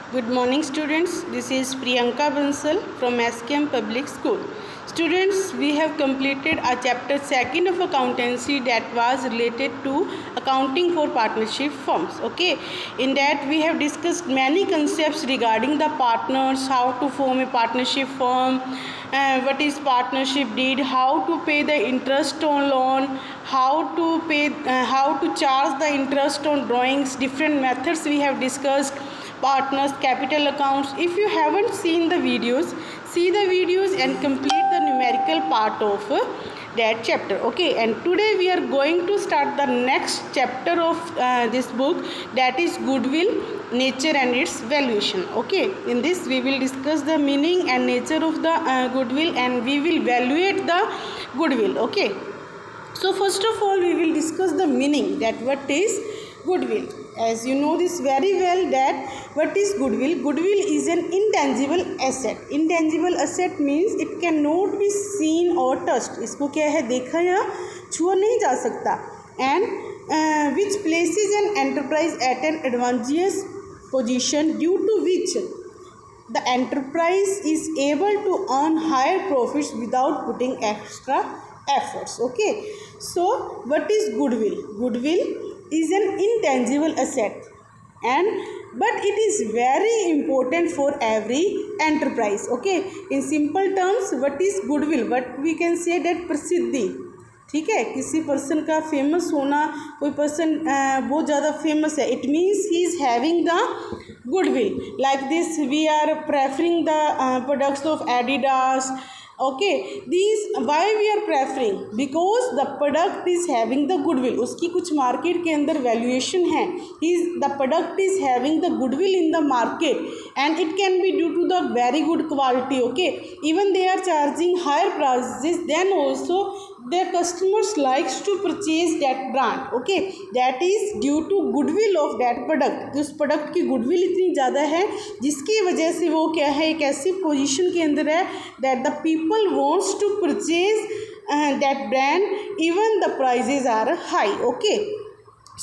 Good morning, students. This is Priyanka Bansal from SKM Public School. Students, we have completed our chapter 2nd of accountancy that was related to accounting for partnership firms. Okay, in that we have discussed many concepts regarding the partners, how to form a partnership firm, what is partnership deed, how to pay the interest on loan, how to charge the interest on drawings, different methods we have discussed, partners, capital accounts. If you haven't seen the videos, see the videos and complete the numerical part of that chapter. Okay, and today we are going to start the next chapter of this book, that is goodwill, nature and its valuation. Okay, in this we will discuss the meaning and nature of the goodwill, and we will evaluate the goodwill. Okay, so first of all we will discuss the meaning, that what is goodwill. As you know this very well, that what is goodwill? Goodwill is an intangible asset. Intangible asset means it cannot be seen or touched. इसको क्या है, देखा या छुआ नहीं जा सकता. And which places an enterprise at an advantageous position, due to which the enterprise is able to earn higher profits without putting extra efforts. Okay, so what is goodwill? Goodwill is an intangible asset, but it is very important for every enterprise. Okay, in simple terms, what is goodwill? What we can say that प्रसिद्धि. ठीक है, किसी person का famous होना, कोई person बहुत ज़्यादा famous है, it means he is having the goodwill. Like this we are preferring the products of Adidas. Okay, these why we are preferring, because the product is having the goodwill. उसकी कुछ market के अंदर valuation है. The product is having the goodwill in the market, and it can be due to the very good quality. Okay, even they are charging higher prices, then also their customers likes to purchase that brand. Okay, that is due to goodwill of that product. उस product की goodwill इतनी ज़्यादा है जिसकी वजह से वो क्या है, एक ऐसी पोजीशन के अंदर है that the people wants to purchase that brand even the prices are high. Okay,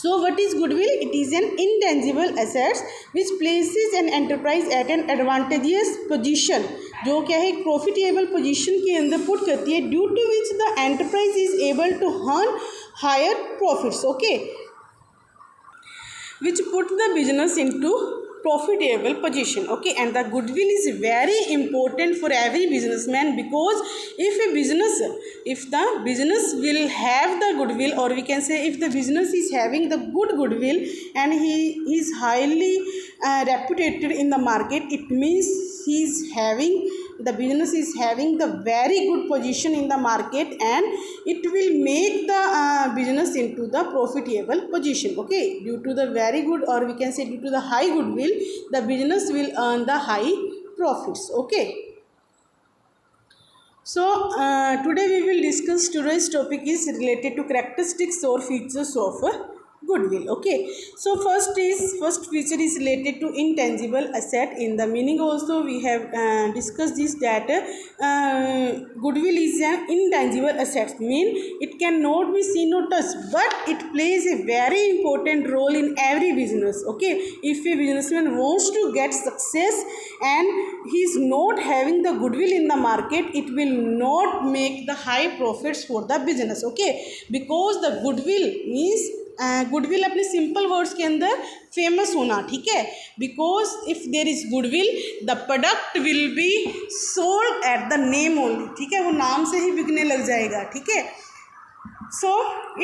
so what is goodwill? It is an intangible assets which places an enterprise at an advantageous position, जो क्या है, एक profitable position के अंदर put करती है, due to which the enterprise is able to earn higher profits. Okay, which put the business into profitable position. Okay, and the goodwill is very important for every businessman, because if the business will have the goodwill, or we can say if the business is having the good goodwill and he is highly reputed in the market, it means the business is having the very good position in the market, and it will make the business into the profitable position. Okay, due to the very good, or we can say due to the high goodwill, the business will earn the high profits. Okay, so today we will discuss, today's topic is related to characteristics or features of goodwill. Okay, so first feature is related to intangible asset. In the meaning also we have discussed this, that goodwill is an intangible asset, mean it cannot be seen or touched, but it plays a very important role in every business. Okay, if a businessman wants to get success and he is not having the goodwill in the market, it will not make the high profits for the business. Okay, because the goodwill means goodwill अपने simple words के अंदर famous होना. ठीक है, because if there is goodwill the product will be sold at the name only. ठीक है, वो नाम से ही बिकने लग जाएगा. ठीक है, so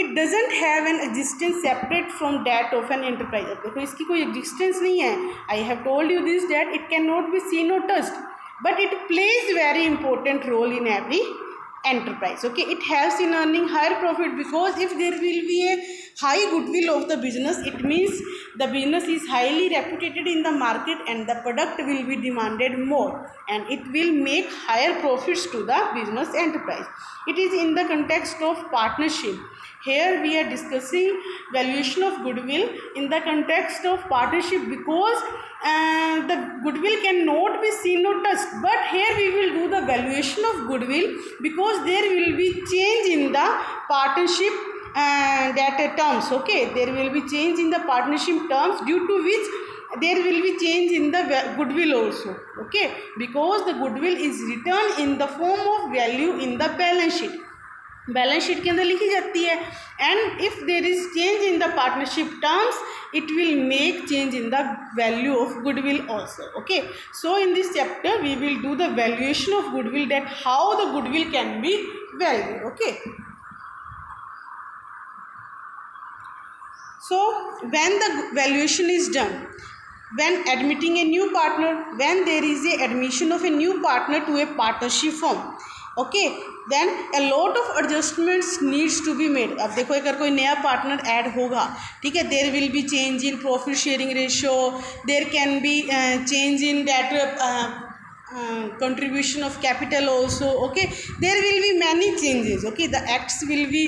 it doesn't have an existence separate from that of an enterprise. देखो इसकी कोई एग्जिस्टेंस नहीं है. I have told you this, that it can not be seen और touched, but it plays very important role in every enterprise. Okay, it helps in earning higher profit, because if there will be a high goodwill of the business, it means the business is highly reputed in the market and the product will be demanded more, and it will make higher profits to the business enterprise. It is in the context of partnership. Here we are discussing valuation of goodwill in the context of partnership, because the goodwill cannot be seen or touched, but here we will do the valuation of goodwill, because there will be change in the partnership that terms. Okay, there will be change in the partnership terms, due to which there will be change in the goodwill also. Okay, because the goodwill is written in the form of value in the balance sheet. Balance sheet के अंदर लिखी जाती है. And if there is change in the partnership terms it will make change in the value of goodwill also. Okay, so in this chapter we will do the valuation of goodwill, that how the goodwill can be valued. Okay, so when the valuation is done, when admitting a new partner, when there is a admission of a new partner to a partnership firm, okay, then a lot of adjustments needs to be made. अब देखो अगर कोई नया partner add होगा, ठीक है, there will be change in profit sharing ratio, there can be change in that contribution of capital also. Okay, there will be many changes. Okay, the acts will be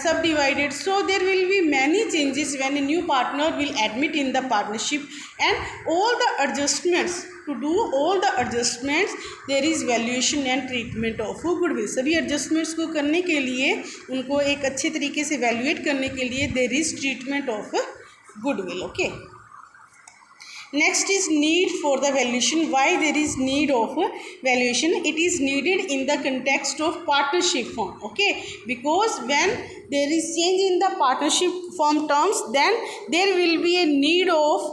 subdivided, so there will be many changes when a new partner will admit in the partnership, and all the adjustments, to do all the adjustments there is valuation and treatment of goodwill. सभी adjustments को करने के लिए, उनको एक अच्छे तरीके से evaluate करने के लिए there is treatment of goodwill. Okay, next is need for the valuation. Why there is need of valuation? It is needed in the context of partnership form. Okay, because when there is change in the partnership form terms, then there will be a need of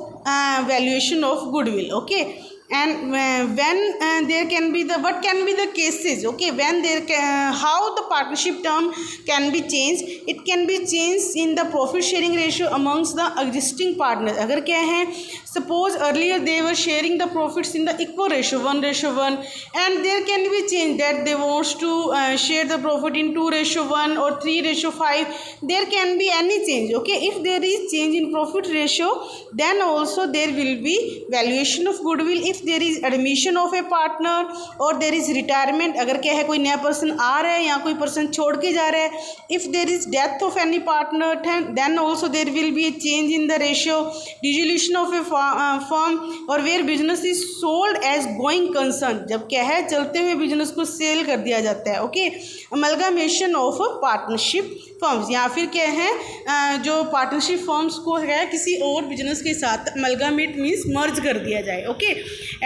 valuation of goodwill. Okay, and when there can be the, what can be the cases? Okay, when there how the partnership term can be changed? It can be changed in the profit sharing ratio amongst the existing partners. अगर क्या है, suppose earlier they were sharing the profits in the equal ratio 1:1, and there can be change that they wants to share the profit in 2:1 or 3:5. There can be any change. Okay, if there is change in profit ratio, then also there will be valuation of goodwill. If there is admission of a partner or there is retirement, अगर क्या है, कोई नया person आ रहा है या कोई person छोड़ के जा रहा है, if there is death of any partner, then also there will be a change in the ratio. Dissolution of a firm, or where business is sold as going concern, जब क्या है, चलते हुए बिजनेस को सेल कर दिया जाता है. ओके, अमलगामेशन ऑफ पार्टनरशिप फर्म्स, या फिर क्या है, जो पार्टनरशिप फर्म्स को है किसी और बिजनेस के साथ अमलगामेट मीन्स मर्ज कर दिया जाए. Okay,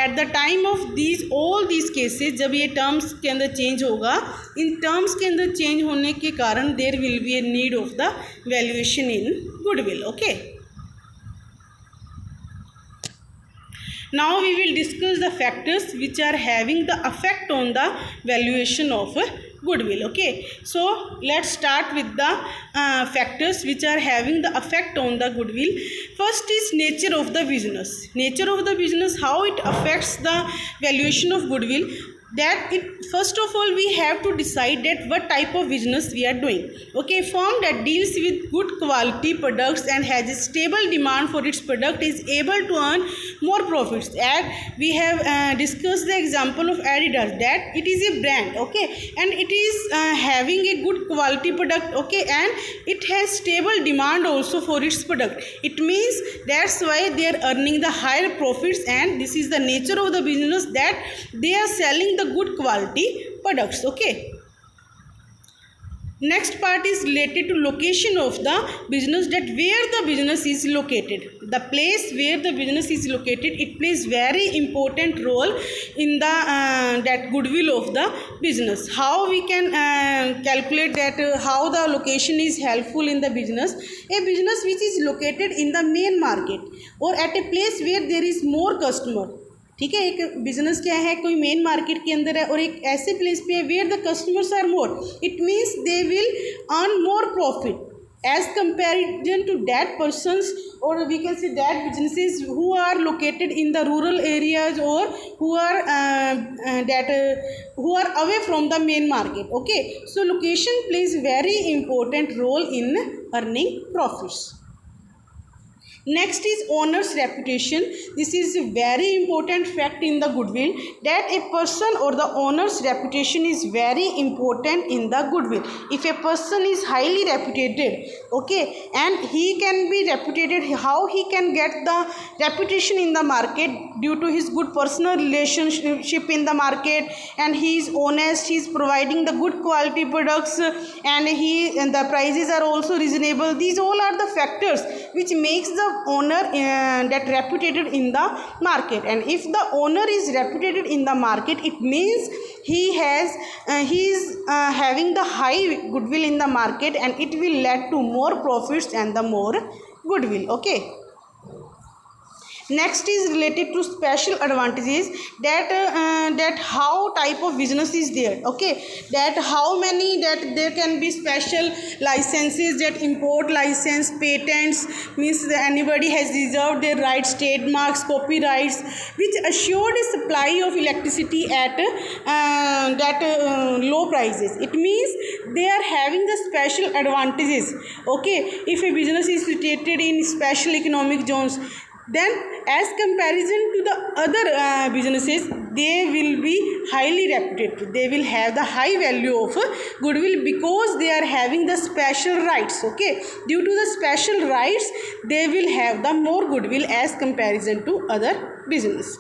at the time of these all these cases, जब ये टर्म्स के अंदर चेंज होगा, इन टर्म्स के अंदर चेंज होने के कारण there will be a need of the valuation in goodwill. Okay, now we will discuss the factors which are having the effect on the valuation of goodwill. Okay, so let's start with the factors which are having the effect on the goodwill. First is nature of the business. Nature of the business, how it affects the valuation of goodwill. That it, first of all we have to decide that what type of business we are doing. Okay, firm that deals with good quality products and has a stable demand for its product is able to earn more profits. And we have discussed the example of Adidas, that it is a brand. Okay, and it is having a good quality product. Okay, and it has stable demand also for its product. It means that's why they are earning the higher profits, and this is the nature of the business, that they are selling the good quality products. Okay, next part is related to location of the business, that where the business is located. The place where the business is located, it plays very important role in the that goodwill of the business. How we can calculate that, how the location is helpful in the business? A business which is located in the main market or at a place where there is more customer. ठीक है, एक business क्या है, कोई main market के अंदर है और एक ऐसे प्लेस पे है where the customers are more, it means they will earn more profit as comparison to that persons, और we can see that businesses who are located in the rural areas और who are away from the main market. Okay, so location plays very important role in earning profits. Next is owner's reputation. This is a very important fact in the goodwill, that a person or the owner's reputation is very important in the goodwill. If a person is highly reputed, okay, and he can be reputed, how he can get the reputation in the market? Due to his good personal relationship in the market, and he is honest, he is providing the good quality products, and the prices are also reasonable. These all are the factors which makes the owner that reputed in the market, and if the owner is reputed in the market, it means he is having the high goodwill in the market, and it will lead to more profits and the more goodwill. Okay. Next is related to special advantages, that how type of business is there. Okay, that how many, that there can be special licenses, that import license, patents, means that anybody has reserved their rights, trademarks, copyrights, which assured a supply of electricity at low prices. It means they are having the special advantages. Okay, if a business is situated in special economic zones, then as comparison to the other businesses, they will be highly reputed. They will have the high value of goodwill because they are having the special rights. Okay, due to the special rights, they will have the more goodwill as comparison to other business.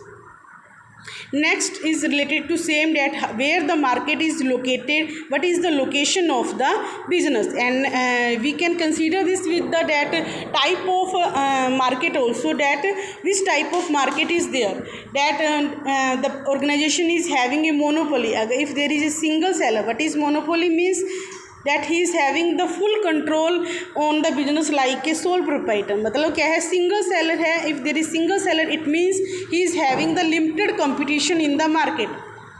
Next is related to same, that where the market is located, what is the location of the business, and we can consider this with the that type of market also, that which type of market is there, that the organization is having a monopoly. If there is a single seller, what is monopoly means? That he is having the full control on the business like a sole proprietor. मतलब क्या है, single seller है. If there is single seller, it means he is having the limited competition in the market.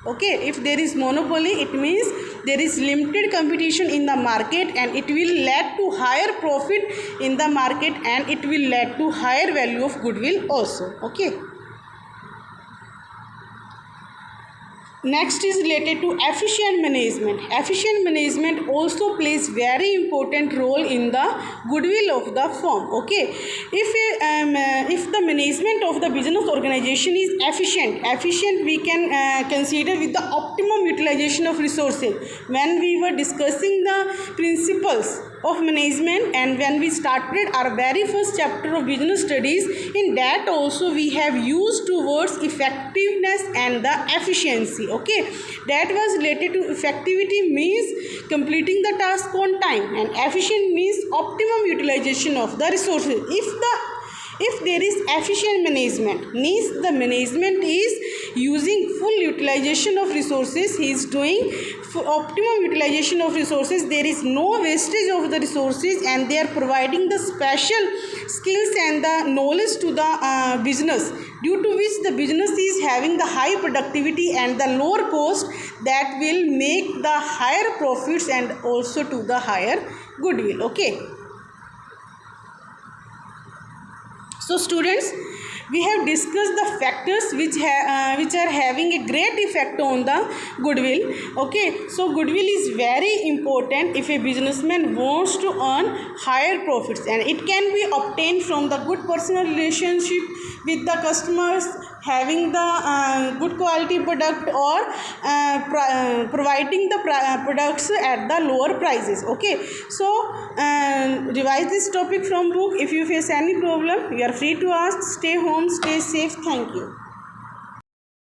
Okay, if there is monopoly, it means there is limited competition in the market, and it will lead to higher profit in the market, and it will lead to higher value of goodwill also. Okay. Next is related to efficient management. Efficient management also plays very important role in the goodwill of the firm. Okay, if the management of the business organization is efficient we can consider with the optimum utilization of resources. When we were discussing the principles of management, and when we started our very first chapter of business studies, in that also we have used towards effectiveness and the efficiency. Okay, that was related to effectivity, means completing the task on time, and efficient means optimum utilization of the resources. If there is efficient management, means the management is using full utilization of resources, he is doing optimum utilization of resources, there is no wastage of the resources, and they are providing the special skills and the knowledge to the business, due to which the business is having the high productivity and the lower cost, that will make the higher profits and also to the higher goodwill. Okay. So students, we have discussed the factors which are having a great effect on the goodwill. Okay, so goodwill is very important if a businessman wants to earn higher profits, and it can be obtained from the good personal relationship with the customers, having the good quality product, or providing the products at the lower prices. Okay, so revise this topic from book. If you face any problem, you are free to ask. Stay home, stay safe. Thank you.